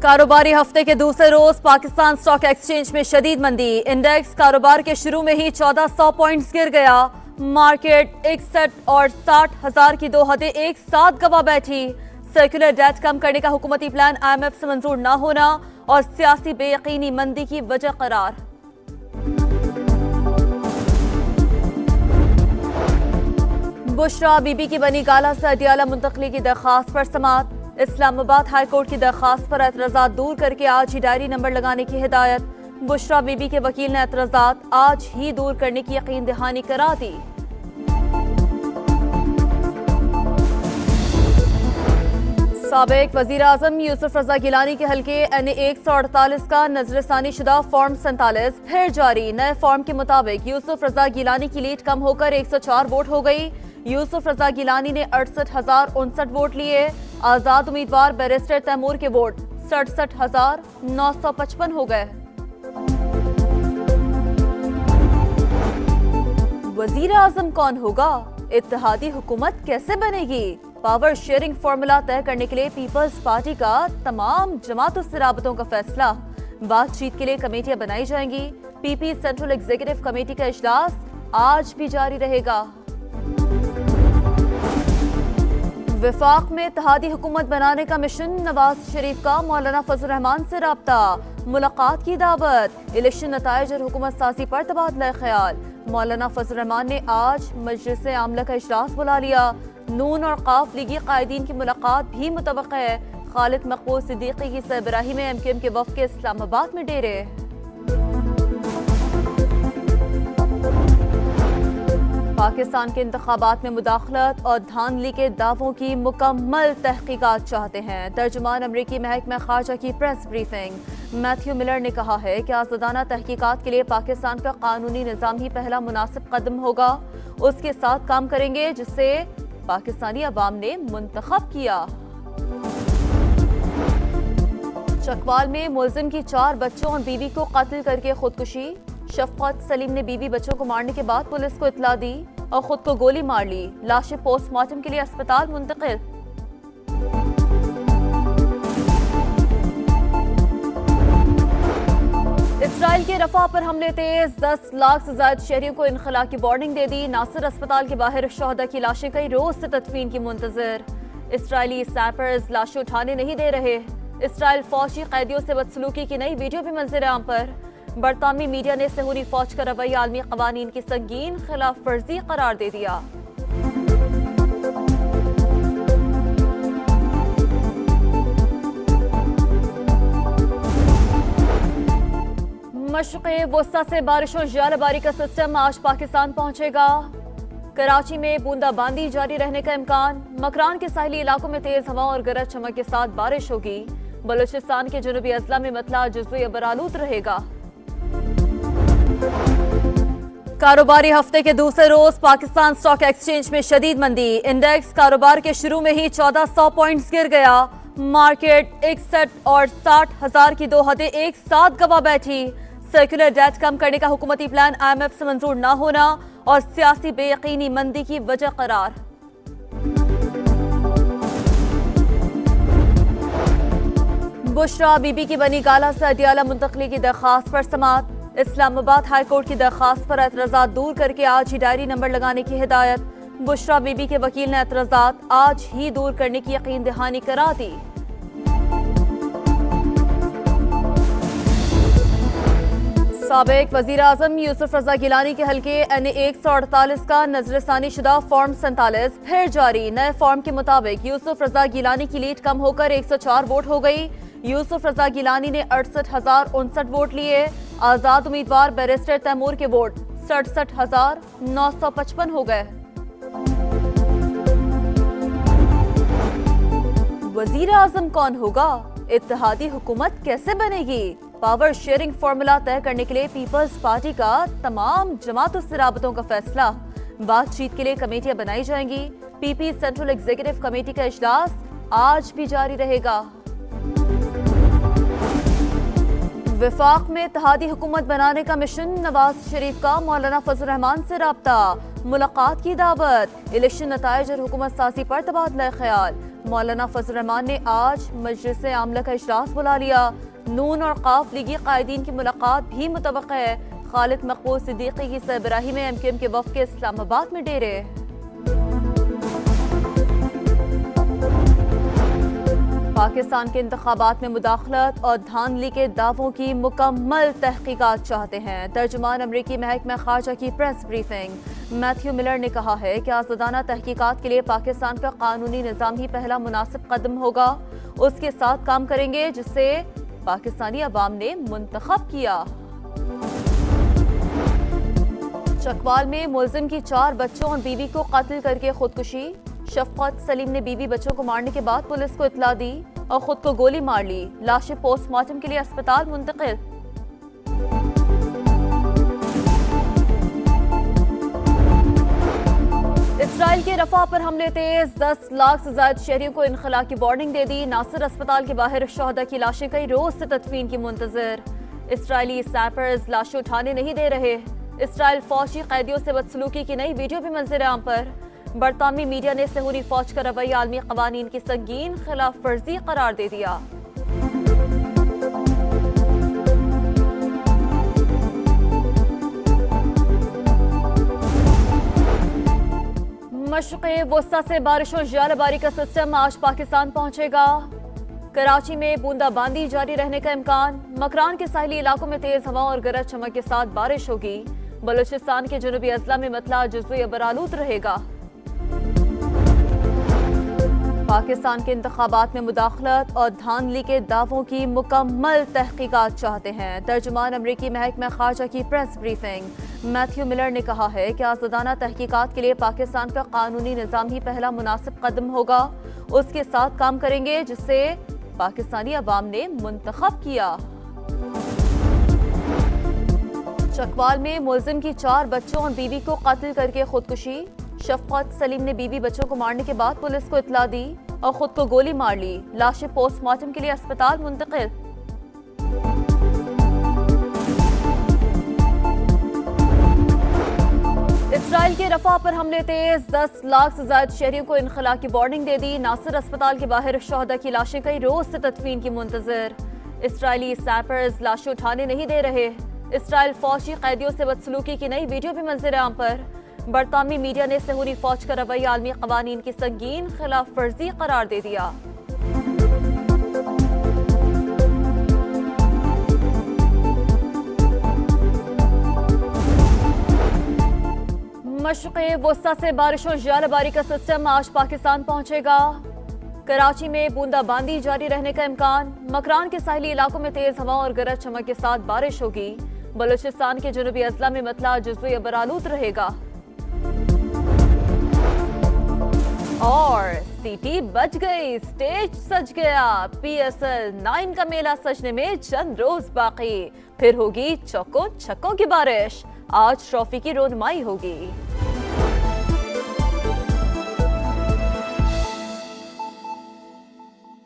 कारोबारी हफ्ते के दूसरे रोज पाकिस्तान स्टॉक एक्सचेंज में शदीद मंदी। इंडेक्स कारोबार के शुरू में ही 1400 पॉइंट्स गिर गया। मार्केट 61 और 60 हजार की दो हदें एक साथ गवा बैठी। सर्कुलर डेट कम करने का हुकूमती प्लान IMF से मंजूर न होना और सियासी बेयकीनी मंदी की वजह करार। बुशरा बीबी की बनी गाला से अडियाला मुंतकली की दरख्वास्त पर समाअत। इस्लामाबाद हाई कोर्ट की दरख्वास्त पर एतराज़ात दूर करके आज ही डायरी नंबर लगाने की हिदायत। बुशरा बीबी के वकील ने एतराज़ात आज ही दूर करने की यकीन दहानी करा दी। साबिक वज़ीर आज़म यूसुफ रज़ा गिलानी के हल्के NA 148 का नजरसानी शुदा फॉर्म 47 फिर जारी। नए फॉर्म के मुताबिक यूसुफ रज़ा गिलानी की लीड कम होकर 104 वोट हो गई। यूसुफ रज़ा गिलानी ने 68,059 वोट लिए। आजाद उम्मीदवार बैरिस्टर तैमूर के वोट 67,955 हो गए। वजीर आजम कौन होगा? इत्तेहादी हुकूमत कैसे बनेगी? पावर शेयरिंग फॉर्मूला तय करने के लिए पीपल्स पार्टी का तमाम जमातों से राबतों का फैसला। बातचीत के लिए कमेटियां बनाई जाएंगी। PP सेंट्रल एग्जीक्यूटिव कमेटी का इजलास आज भी जारी रहेगा। विफाक में इत्तेहादी हुकूमत बनाने का मिशन। नवाज शरीफ का मौलाना फजल रहमान से राब्ता, मुलाकात की दावत। इलेक्शन नताइज और हुकूमत साजी पर तबादला ख्याल। मौलाना फजल रहमान ने आज मजलिस आमला का इजलास बुला लिया। नून और काफ लीगी कायदीन की मुलाकात भी मुतवक्का है। खालिद मकबूल सिद्दीकी की सरबराही में MQM के वफ़द के इस्लामाबाद में डेरे। पाकिस्तान के इंतखाबात में मुदाखलत और धांधली के दावों की मुकम्मल तहकीकात चाहते हैं। तर्जुमान अमरीकी महकमा खारजा की प्रेस ब्रीफिंग। मैथ्यू मिलर ने कहा है कि आज़ादाना तहकीकात के लिए पाकिस्तान का कानूनी निज़ाम ही पहला मुनासिब कदम होगा। उसके साथ काम करेंगे जिससे पाकिस्तानी अवाम ने मुंतखब किया। चकवाल में मुलजिम की 4 बच्चों और बीवी को कत्ल करके खुदकुशी। शफकत सलीम ने बीवी बच्चों को मारने के बाद पुलिस को इत्तला दी और खुद को गोली मार ली। लाशें पोस्टमार्टम के लिए अस्पताल मुंतकिल। इसराइल के रफा पर हमले तेज। 10 लाख से ज्यादा शहरियों को इनखला की वार्निंग दे दी। नासिर अस्पताल के बाहर शहदा की लाशें कई रोज से तदफीन की मुंतजर। इसराइली स्नैपर्स लाशें उठाने नहीं दे रहे। इसराइल फौजी कैदियों से बदसलूकी की नई वीडियो भी मंजर आम पर। बरतानवी मीडिया ने सहूरी फौज का रवैया आलमी कवानीन की संगीन खिलाफ वर्जी करार दे दिया। मशक़े वस्ता से बारिशों जालबारी का सिस्टम आज पाकिस्तान पहुंचेगा। कराची में बूंदाबांदी जारी रहने का इम्कान। मकरान के साहिली इलाकों में तेज हवा और गरज चमक के साथ बारिश होगी। बलूचिस्तान के जनूबी अजला में मतला जुज़वी बरालूद रहेगा। कारोबारी हफ्ते के दूसरे रोज पाकिस्तान स्टॉक एक्सचेंज में शदीद मंदी। इंडेक्स कारोबार के शुरू में ही 1400 पॉइंट्स गिर गया। मार्केट 61 और 60 हजार की दो हदें एक साथ गवा बैठी। सर्कुलर डेट कम करने का हुकूमती प्लान IMF से मंजूर न होना और सियासी बेयकीनी मंदी की वजह करार। बुशरा बीबी की बनी गाला से अडियाला मुंतकली की दरख्वास्त पर समाअत। इस्लामाबाद हाई कोर्ट की दरख्वास्त पर एतराज़ात दूर करके आज ही डायरी नंबर लगाने की हिदायत। बुशरा बीबी के वकील ने एतराज़ात आज ही दूर करने की यकीन दहानी करा दी। साबिक वज़ीर आज़म यूसुफ रज़ा गिलानी के हल्के NA 148 का नजरसानी शुदा फॉर्म 47 फिर जारी। नए फॉर्म के मुताबिक यूसुफ रज़ा गिलानी की लीड कम होकर 104 वोट हो गई। यूसुफ रज़ा गिलानी ने 68,059 वोट लिए। आजाद उम्मीदवार बैरिस्टर तैमूर के वोट 67,955 हो गए। वजीर आजम कौन होगा? इत्तेहादी हुकूमत कैसे बनेगी? पावर शेयरिंग फॉर्मूला तय करने के लिए पीपल्स पार्टी का तमाम जमातों से राबतों का फैसला। बातचीत के लिए कमेटियां बनाई जाएंगी। PP सेंट्रल एग्जीक्यूटिव कमेटी का इजलास आज भी जारी रहेगा। विफाक में इत्तेहादी हुकूमत बनाने का मिशन। नवाज शरीफ का मौलाना फजल रहमान से राब्ता, मुलाकात की दावत, इलेक्शन नताइज और हुकूमत साजी पर तबादला ख्याल। मौलाना फजल रहमान ने आज मजलिस आमला का इजलास बुला लिया। नून और काफ लीगी कायदीन की मुलाकात भी मुतवक्का है। खालिद मकबूल सिद्दीकी की सरबराही में MQM के वफ़द के इस्लामाबाद में डेरे। पाकिस्तान के इंतखाबात में मुदाखलत और धांधली के दावों की मुकम्मल तहकीकात चाहते हैं। तर्जुमान अमरीकी महकमा खारजा की प्रेस ब्रीफिंग। मैथ्यू मिलर ने कहा है कि आज़ादाना तहकीकात के लिए पाकिस्तान का कानूनी निज़ाम ही पहला मुनासिब कदम होगा। उसके साथ काम करेंगे जिसे पाकिस्तानी अवाम ने मुंतखब किया। चकवाल में मुलजिम की 4 बच्चों और बीवी को कत्ल करके खुदकुशी। शफकत सलीम ने बीवी बच्चों को मारने के बाद पुलिस को इत्तला दी और खुद को गोली मार ली। लाशें पोस्टमार्टम के लिए अस्पताल मुंतकिल। इसराइल के रफा पर हमले तेज, 10 लाख से ज्यादा शहरियों को इनखला की वार्निंग दे दी। नासिर अस्पताल के बाहर शहदा की लाशें कई रोज से तदफीन की मुंतजर। इसराइली स्नैपर्स लाशें उठाने नहीं दे रहे। इसराइल फौजी कैदियों से बदसलूकी की नई वीडियो भी मंजर आम पर। बरतानवी मीडिया ने सहूरी फौज का रवैया आलमी कवानीन की संगीन खिलाफ वर्जी करार दे दिया। मशरिक़े वस्ता से बारिश और ज़्यादाबारी का सिस्टम आज पाकिस्तान पहुंचेगा। कराची में बूंदाबांदी जारी रहने का इम्कान। मकरान के साहिली इलाकों में तेज हवा और गरज चमक के साथ बारिश होगी। बलूचिस्तान के जनूबी अजला में मतला जुज़वी बरालूद रहेगा। पाकिस्तान के इंतखाबात में मुदाखलत और धांधली के दावों की मुकम्मल तहकीकात चाहते हैं। तर्जुमान अमरीकी महकमा खारजा की प्रेस ब्रीफिंग। मैथ्यू मिलर ने कहा है कि आज़ादाना तहकीकात के लिए पाकिस्तान का कानूनी निज़ाम ही पहला मुनासिब कदम होगा। उसके साथ काम करेंगे जिसे पाकिस्तानी अवाम ने मुंतखब किया। चकवाल में मुलजिम की 4 बच्चों और बीवी को कत्ल करके खुदकुशी। शफकत सलीम ने बीवी बच्चों को मारने के बाद पुलिस को इत्तला दी और खुद को गोली मार ली। लाशें पोस्टमार्टम के लिए अस्पताल मुंतकिल। इसराइल के रफा पर हमले तेज, 10 लाख से ज्यादा शहरियों को इनखला की वार्निंग दे दी। नासिर अस्पताल के बाहर शहदा की लाशें कई रोज से तदफीन की मुंतजर। इसराइली स्नैपर्स लाशें उठाने नहीं दे रहे। इसराइल फौजी कैदियों से बदसलूकी की नई वीडियो भी मंजर आम पर। बरतानवी मीडिया ने सहूरी फौज का रवैया आलमी कवानीन की संगीन खिलाफ वर्जी करार दे दिया। मशरिक़े वस्ता से बारिश और ज़्यादाबारी का सिस्टम आज पाकिस्तान पहुंचेगा। कराची में बूंदाबांदी जारी रहने का इम्कान। मकरान के साहिली इलाकों में तेज हवा और गरज चमक के साथ बारिश होगी। बलूचिस्तान के जनूबी अजला में मतला जुज़वी बरालूद रहेगा। और सीटी बज गई, स्टेज सज गया। PSL 9 का मेला सजने में चंद रोज बाकी, फिर होगी चौकों छक्कों की बारिश। आज ट्रॉफी की रोनमाई होगी।